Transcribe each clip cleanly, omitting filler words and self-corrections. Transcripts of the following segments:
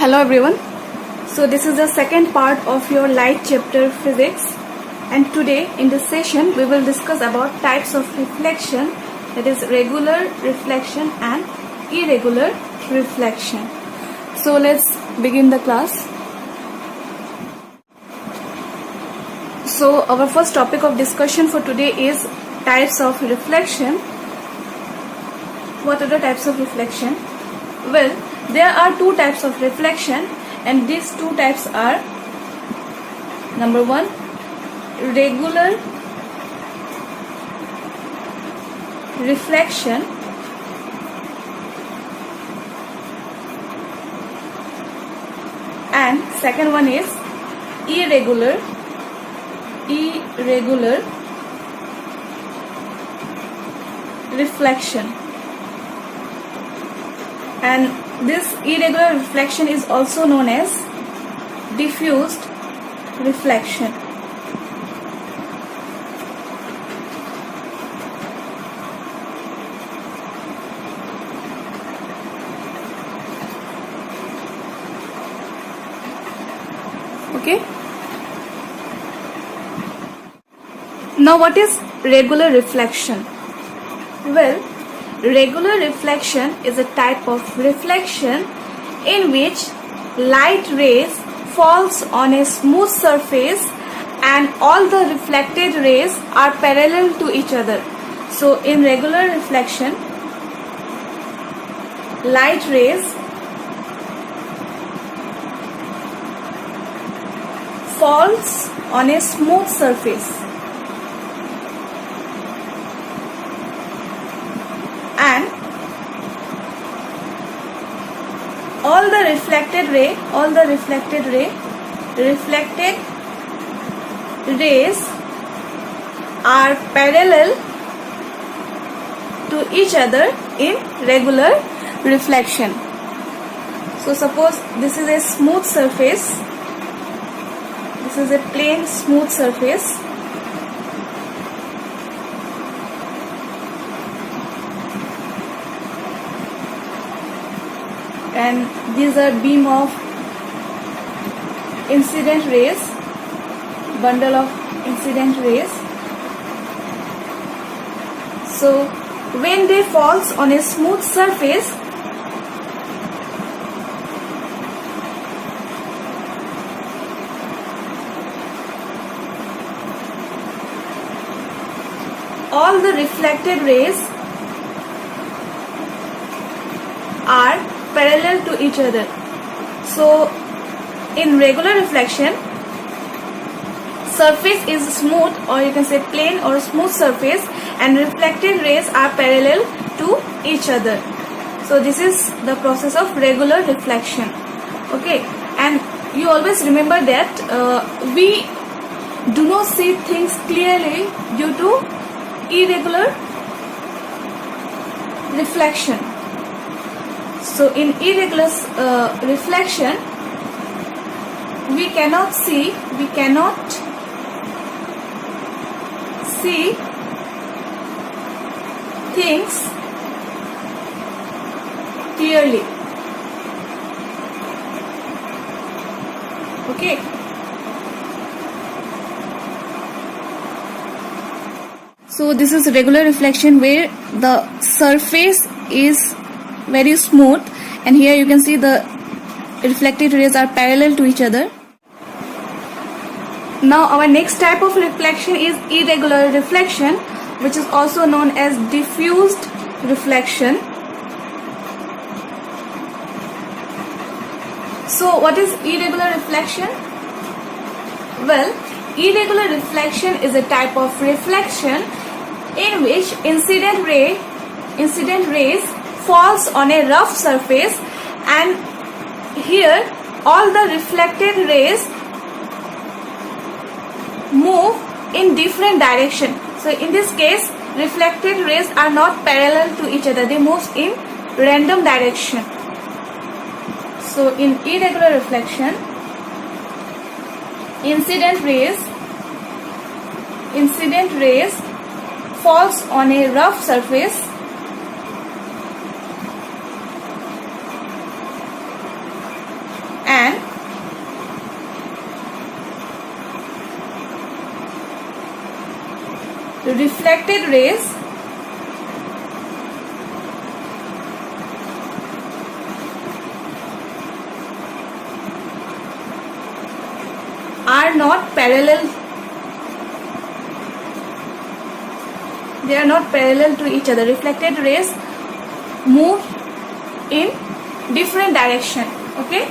Hello everyone. So this is the second part of your light chapter physics, and today in this session we will discuss about types of reflection, that is regular reflection and irregular reflection. So let's begin the class. So our first topic of discussion for today is types of reflection. What are the types of reflection? Well, there are two types of reflection, and these two types are: number one, regular reflection, and second one is irregular reflection. And this irregular reflection is also known as diffused reflection. Okay. Now what is regular reflection? Well, regular reflection is a type of reflection in which light rays falls on a smooth surface and all the reflected rays are parallel to each other. So in regular reflection, light rays falls on a smooth surface and all the reflected rays are parallel to each other in regular reflection. So suppose this is a smooth surface, this is a plain smooth surface, and these are beam of incident rays, bundle of incident rays. So when they falls on a smooth surface, all the reflected rays are parallel to each other. So in regular reflection, surface is smooth, or you can say plain or smooth surface, and reflected rays are parallel to each other. So this is the process of regular reflection. Okay, and you always remember that we do not see things clearly due to irregular reflection. So in irregular reflection, we cannot see things clearly. Okay. So this is regular reflection where the surface is very smooth, and here you can see the reflected rays are parallel to each other. Now our next type of reflection is irregular reflection, which is also known as diffused reflection. So what is irregular reflection? Well, irregular reflection is a type of reflection in which incident rays falls on a rough surface, and here all the reflected rays move in different direction. So in this case, reflected rays are not parallel to each other, they move in random direction. So in irregular reflection, incident rays falls on a rough surface reflected rays are not parallel. They are not parallel to each other. Reflected rays move in different direction. Okay,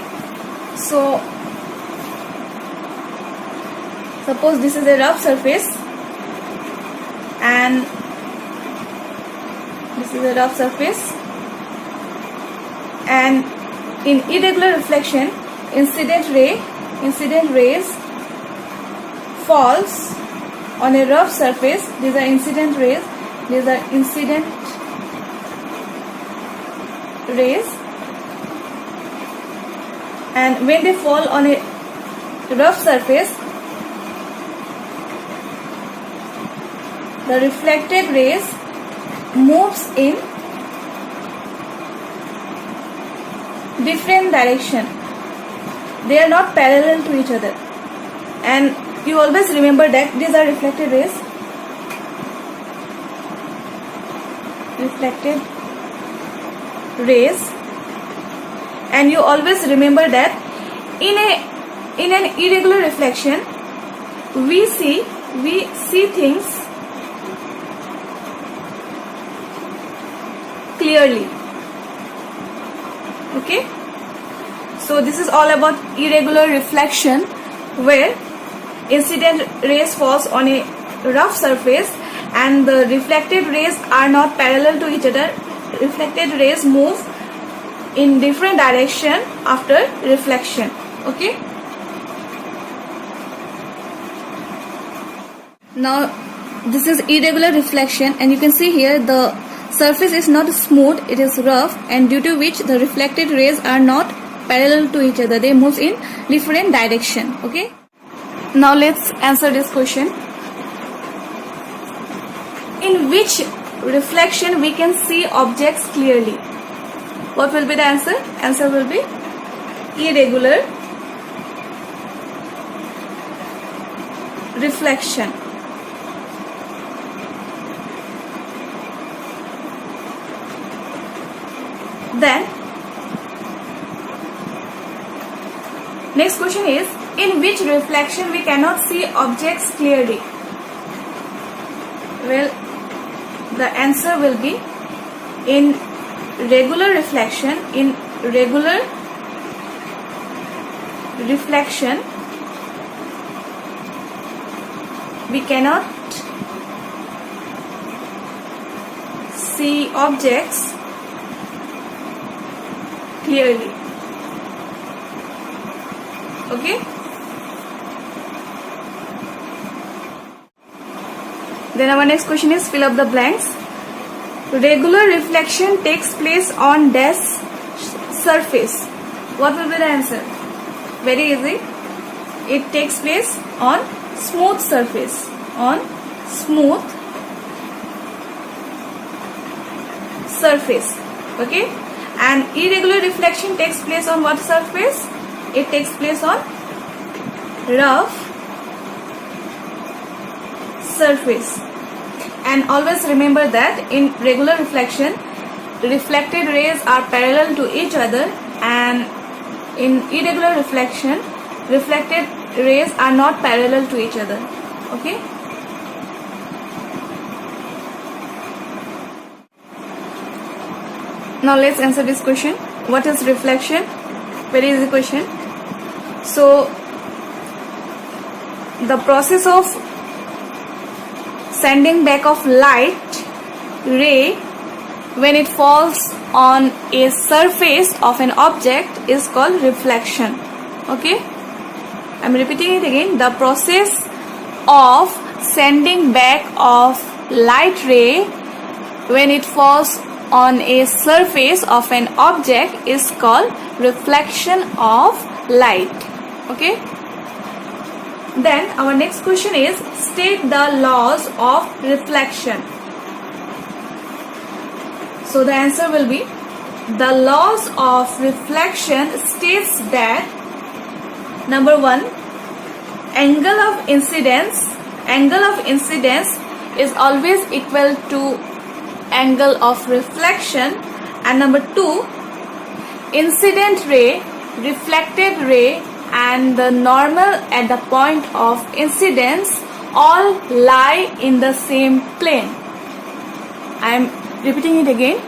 so suppose this is a rough surface and this is a rough surface, and in irregular reflection, incident rays falls on a rough surface. These are incident rays. These are incident rays, and when they fall on a rough surface, the reflected rays moves in different direction. They are not parallel to each other, and you always remember that these are reflected rays. Reflected rays, and you always remember that in an irregular reflection we see things clearly. Okay, so this is all about irregular reflection, where incident rays falls on a rough surface and the reflected rays are not parallel to each other. Reflected rays move in different direction after reflection. Okay, now this is irregular reflection, and you can see here the surface is not smooth, it is rough, and due to which the reflected rays are not parallel to each other. They move in different direction. Okay, now let's answer this question. In which reflection we can see objects clearly? What will be the answer? Answer will be irregular reflection. Then next question is, in which reflection we cannot see objects clearly? Well, the answer will be in regular reflection. In regular reflection we cannot see objects clearly. Okay, then our next question is, fill up the blanks. Regular reflection takes place on dash surface. What will be the answer? Very easy. It takes place on smooth surface. On smooth surface. Okay, and irregular reflection takes place on what surface? It takes place on rough surface. And always remember that in regular reflection, reflected rays are parallel to each other, and in irregular reflection, reflected rays are not parallel to each other. Okay, now let's answer this question. What is reflection? Very easy question. So the process of sending back of light ray when it falls on a surface of an object is called reflection. Okay, I'm repeating it again. The process of sending back of light ray when it falls on a surface of an object is called reflection of light. Okay, then our next question is, state the laws of reflection. So the answer will be, the laws of reflection states that number 1, angle of incidence is always equal to angle of reflection. And number 2, incident ray, reflected ray and the normal at the point of incidence all lie in the same plane. I am repeating it again.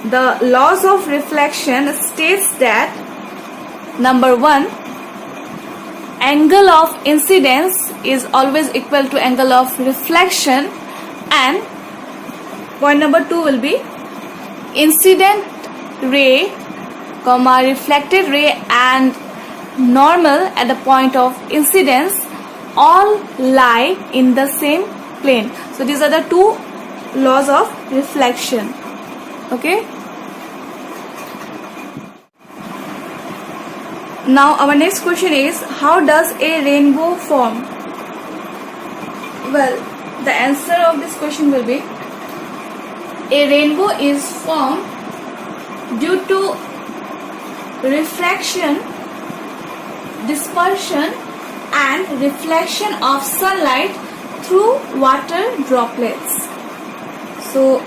The laws of reflection states that number 1, angle of incidence is always equal to angle of reflection, and point number 2 will be incident ray, reflected ray and normal at the point of incidence all lie in the same plane. So these are the 2 laws of reflection. Okay. Now our next question is, how does a rainbow form? Well, the answer of this question will be, a rainbow is formed due to refraction, dispersion and reflection of sunlight through water droplets. So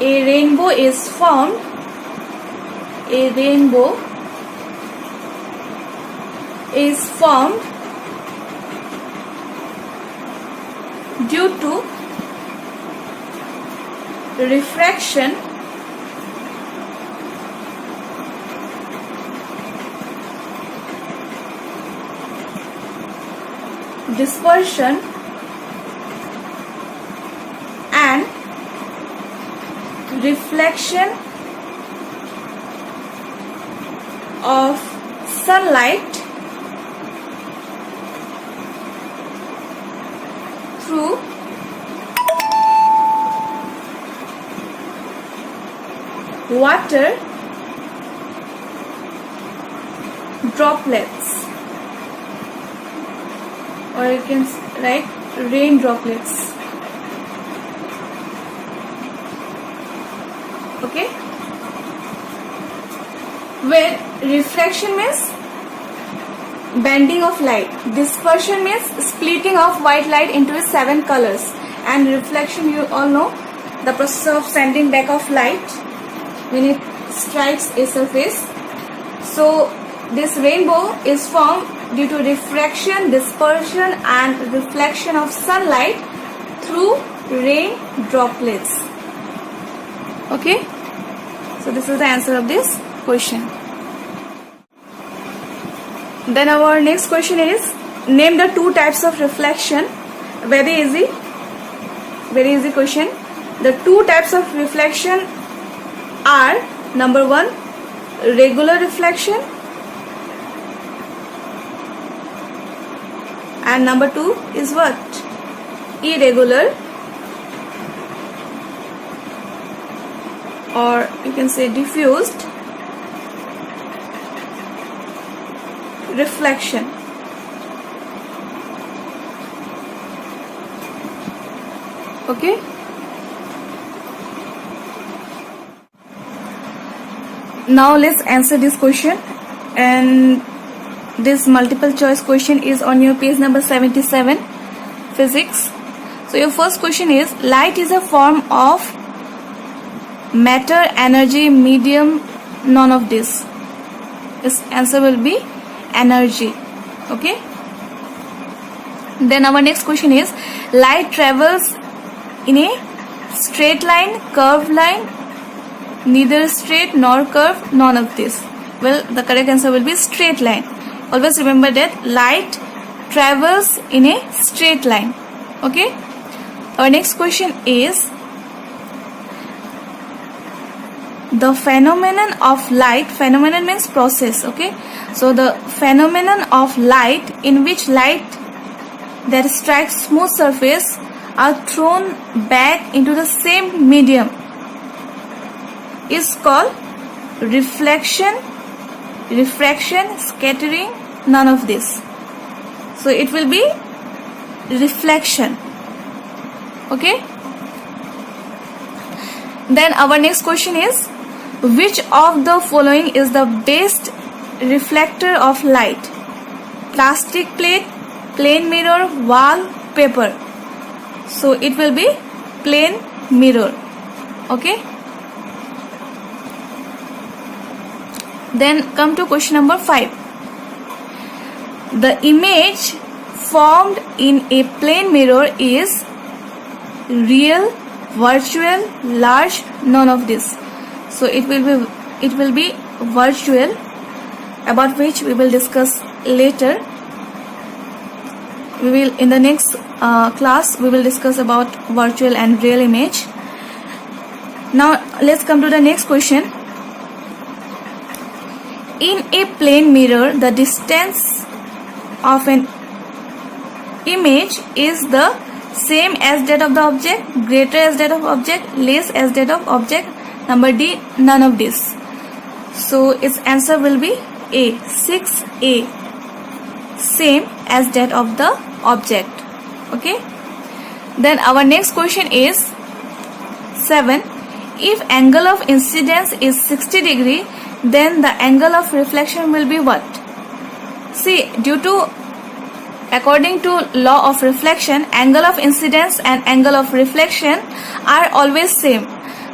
a rainbow is formed, a rainbow is formed due to refraction, dispersion and reflection of sunlight through water droplets, or you can write rain droplets. Okay, where refraction means bending of light, dispersion means splitting of white light into 7 colors, and reflection, you all know the process of sending back of light when it strikes a surface. So this rainbow is formed due to refraction, dispersion and reflection of sunlight through rain droplets. Okay, so this is the answer of this question. Then our next question is, name the 2 types of reflection. Very easy question. The 2 types of reflection are, number 1, regular reflection, and number 2 is what? Irregular, or you can say diffused reflection. Okay. Now let's answer this question, and this multiple choice question is on your page number 77, physics. So your first question is, light is a form of matter, energy, medium, none of this. Its answer will be energy. Okay. Then our next question is, light travels in a straight line, curved line, neither straight nor curved, none of this. Well, the correct answer will be straight line. Always remember that light travels in a straight line. Okay. Our next question is, the phenomenon of light, phenomenon means process. Okay, so the phenomenon of light in which light that strikes smooth surface are thrown back into the same medium is called reflection, refraction, scattering, none of this. So it will be reflection. Okay. Then our next question is, which of the following is the best reflector of light? Plastic plate, plane mirror, wall, paper. So it will be plane mirror. Okay. Then come to question number 5. The image formed in a plane mirror is real, virtual, large, none of this. So it will be virtual, about which we will discuss later. We will in the next class we will discuss about virtual and real image. Now let's come to the next question. In a plane mirror, the distance of an image is the same as that of the object, greater as that of object, less as that of object. Number D, none of this. So its answer will be A, 6A, same as that of the object. Okay. Then our next question is 7. If angle of incidence is 60 degree, then the angle of reflection will be what? See, according to law of reflection, angle of incidence and angle of reflection are always same.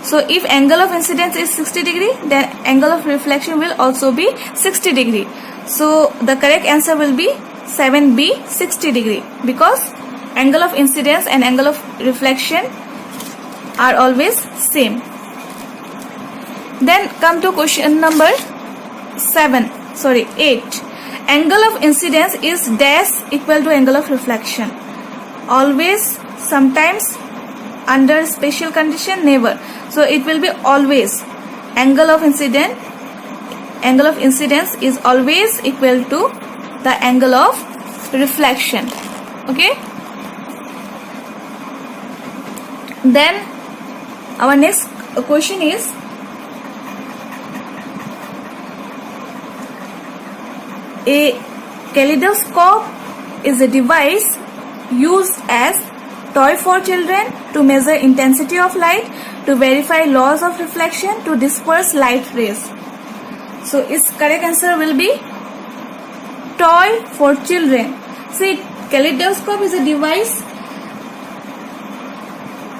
So if angle of incidence is 60 degree, then angle of reflection will also be 60 degree. So the correct answer will be 7B, 60 degree, because angle of incidence and angle of reflection are always same. Then come to question number 8. Angle of incidence is dash equal to angle of reflection. Always, sometimes, under special condition, never. So it will be always. Angle of incidence is always equal to the angle of reflection. Okay. Then our next question is, a kaleidoscope is a device used as toy for children to measure intensity of light, to verify laws of reflection, to disperse light rays. So its correct answer will be toy for children. See, kaleidoscope is a device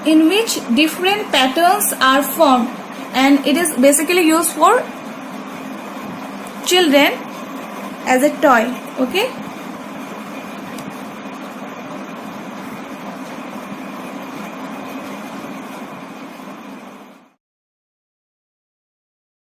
in which different patterns are formed, and it is basically used for children as a toy. Okay.